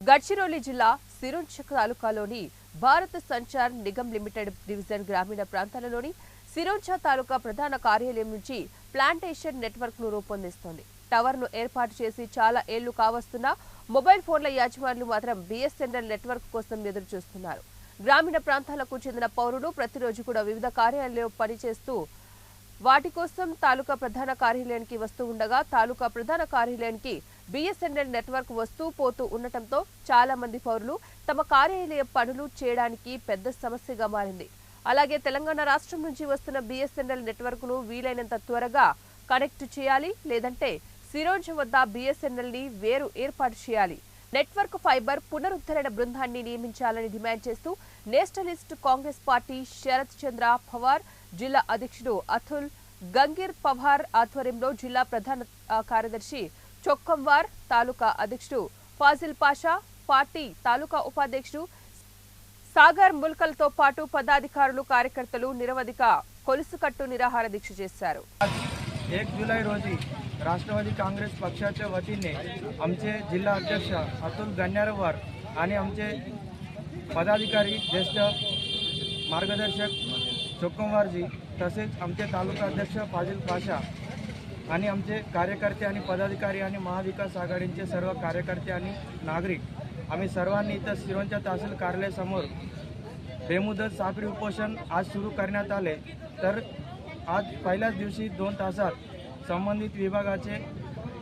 గడ్చిరోలి జిల్లా సిరుంచ్ తాలూకాలోని Bharat Sanchar Nigam limited division గ్రామీణ ప్రాంతాలలోని సిరుంచ తాలూకా ప్రధాన కార్యాలయం నుంచి ప్లాంటేషన్ నెట్వర్క్ ను రూపొందిస్తోంది. టవర్ ను ఏర్పాటు చేసి చాలా ఏళ్లు కావస్తున్నా మొబైల్ ఫోన్ల యాజమాన్యులు మాత్రం బిఎస్ఎన్ఎల్ నెట్వర్క్ కోసం ఎదురు చూస్తున్నారు. గ్రామీణ ప్రాంతాలకు చెందిన పౌరులు ప్రతిరోజు కూడా వివిధ కార్యాలయాల్లో పనిచేస్తూ వాటి కోసం తాలూకా ప్రధాన కార్యాలయానికి వస్తూ ఉండగా తాలూకా ప్రధాన కార్యాలయానికి బిఎస్ఎన్ఎల్ నెట్వర్క్ వస్తూ పోతూ ఉండటంతో చాలా మంది పౌరులు తమ కార్యాలయ పనులు చేయడానికి పెద్ద సమస్యగా మారింది. అలాగే తెలంగాణ రాష్ట్రం నుంచి వస్తున్న బిఎస్ఎన్ఎల్ నెట్వర్క్ ను వీలైనంత త్వరగా కనెక్ట్ చేయాలి, లేదంటే సిరోంజ్ వద్ద బిఎస్ఎన్ఎల్ ని వేరు ఏర్పాటు చేయాలి. నెట్వర్క్ ఫైబర్ పునరుద్ధరణ బృందాన్ని నియమించాలని డిమాండ్ చేస్తూ నేషనలిస్ట్ కాంగ్రెస్ పార్టీ శరత్ చంద్ర పవార్ జిల్లా అధ్యక్షుడు అతుల్ గంగీర్ పవార్ ఆధ్వర్యంలో జిల్లా ప్రధాన కార్యదర్శి చొక్కంవార్, తాలూకా అధ్యక్షుడు ఫాజిల్ పాషా, పార్టీ తాలూకా ఉపాధ్యక్షుడు సాగర్ ముల్కల్తో పాటు పదాధికారులు, కార్యకర్తలు నిరవధిక కొలుసుకట్టు నిరాహార దీక్ష చేశారు. 1 जुलै रोजी राष्ट्रवादी काँग्रेस पक्षाच्या वतीने आमचे जिल्हा अध्यक्ष अतुल गण्यारवार आणि आमचे पदाधिकारी ज्येष्ठ मार्गदर्शक चोक्कमवारजी तसेच आमचे तालुका अध्यक्ष फाजिल पाशा आणि आमचे कार्यकर्ते आणि पदाधिकारी आणि महाविकास आघाडीचे सर्व कार्यकर्ते आणि नागरिक आम्ही सर्वांनी इथं सिरोंचा तहसील कार्यालयासमोर बेमुदत साखळी उपोषण आज सुरू करण्यात आले. तर आज पहिल्याच दिवशी 2 तासात संबंधित विभागाचे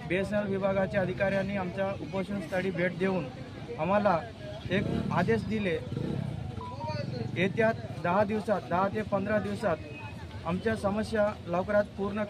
बीएसएनएल विभागाचे अधिकाऱ्यांनी आमच्या उपोषणस्थळी भेट देऊन आम्हाला एक आदेश दिले. येत्या 10 दिवसात 10 ते 15 दिवसात आमच्या समस्या लवकरात पूर्ण